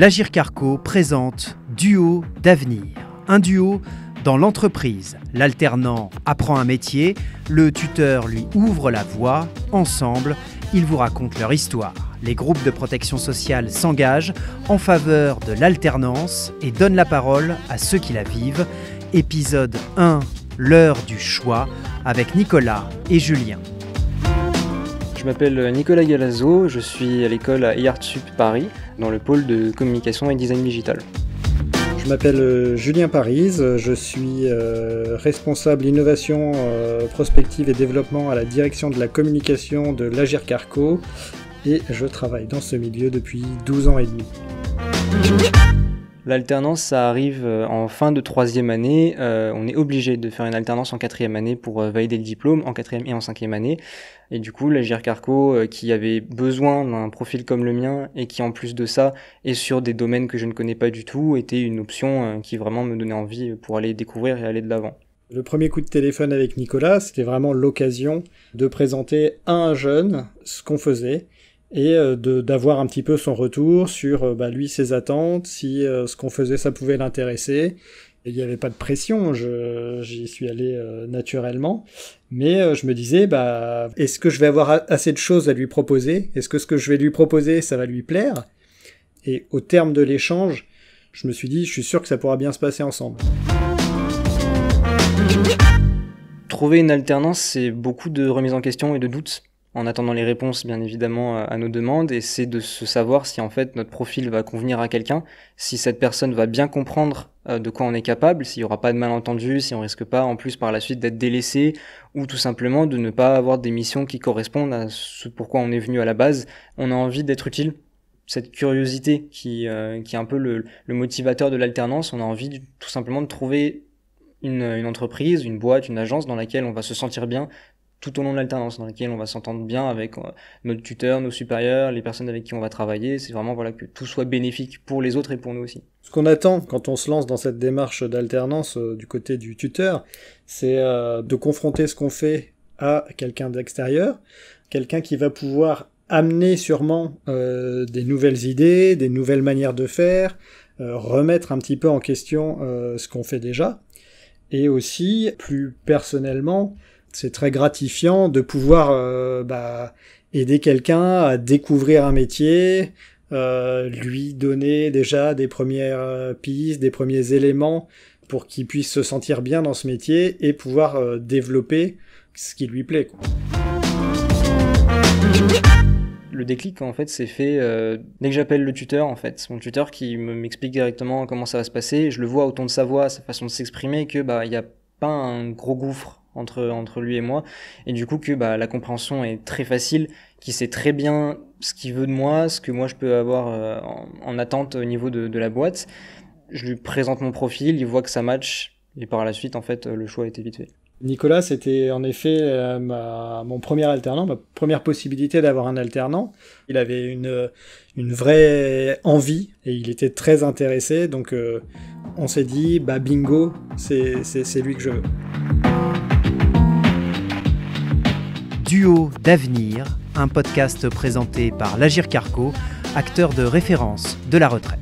l'Agir Carco présente Duo d'avenir. Un duo dans l'entreprise. L'alternant apprend un métier, le tuteur lui ouvre la voie. Ensemble, ils vous racontent leur histoire. Les groupes de protection sociale s'engagent en faveur de l'alternance et donnent la parole à ceux qui la vivent. Épisode 1, l'heure du choix, avec Nicolas et Julien. Je m'appelle Nicolas Galazzo, je suis à l'école à IARTSUP Paris, dans le pôle de communication et design digital. Je m'appelle Julien Parise, je suis responsable innovation, prospective et développement à la direction de la communication de l'Agir Carco et je travaille dans ce milieu depuis 12 ans et demi. L'alternance, ça arrive en fin de 3e année. On est obligé de faire une alternance en 4e année pour valider le diplôme, en 4e et en 5e année. Et du coup, l'Agir Carco, qui avait besoin d'un profil comme le mien et qui, en plus de ça, est sur des domaines que je ne connais pas du tout, était une option qui vraiment me donnait envie pour aller découvrir et aller de l'avant. Le premier coup de téléphone avec Nicolas, c'était vraiment l'occasion de présenter à un jeune ce qu'on faisait et d'avoir un petit peu son retour sur lui, ses attentes, si ce qu'on faisait, ça pouvait l'intéresser. Il n'y avait pas de pression, j'y suis allé naturellement, mais je me disais, est-ce que je vais avoir assez de choses à lui proposer ? Est-ce que ce que je vais lui proposer, ça va lui plaire ? Et au terme de l'échange, je me suis dit, je suis sûr que ça pourra bien se passer ensemble. Trouver une alternance, c'est beaucoup de remise en question et de doutes, en attendant les réponses bien évidemment à nos demandes, et c'est de se savoir si en fait notre profil va convenir à quelqu'un, si cette personne va bien comprendre de quoi on est capable, s'il n'y aura pas de malentendus, si on risque pas en plus par la suite d'être délaissé, ou tout simplement de ne pas avoir des missions qui correspondent à ce pourquoi on est venu à la base. On a envie d'être utile, cette curiosité qui est un peu le motivateur de l'alternance. On a envie tout simplement de trouver une entreprise, une boîte, une agence dans laquelle on va se sentir bien tout au long de l'alternance, dans laquelle on va s'entendre bien avec notre tuteur, nos supérieurs, les personnes avec qui on va travailler. C'est vraiment que tout soit bénéfique pour les autres et pour nous aussi. Ce qu'on attend quand on se lance dans cette démarche d'alternance du côté du tuteur, c'est de confronter ce qu'on fait à quelqu'un d'extérieur, quelqu'un qui va pouvoir amener sûrement des nouvelles idées, des nouvelles manières de faire, remettre un petit peu en question ce qu'on fait déjà. Et aussi, plus personnellement, c'est très gratifiant de pouvoir aider quelqu'un à découvrir un métier, lui donner déjà des premières pistes, des premiers éléments pour qu'il puisse se sentir bien dans ce métier et pouvoir développer ce qui lui plaît, quoi. Le déclic, en fait, c'est fait dès que j'appelle le tuteur, en fait. Mon tuteur qui m'explique directement comment ça va se passer. Je le vois au ton de sa voix, sa façon de s'exprimer, que y a pas un gros gouffre entre lui et moi, et du coup que la compréhension est très facile, qu'il sait très bien ce qu'il veut de moi, ce que moi je peux avoir en attente au niveau de la boîte. Je lui présente mon profil, il voit que ça match, et par la suite, en fait, le choix a été vite fait. Nicolas, c'était en effet mon premier alternant, ma première possibilité d'avoir un alternant. Il avait une vraie envie et il était très intéressé, donc on s'est dit, bingo, c'est lui que je veux. Duo d'avenir, un podcast présenté par l'Agir Carco, acteur de référence de la retraite.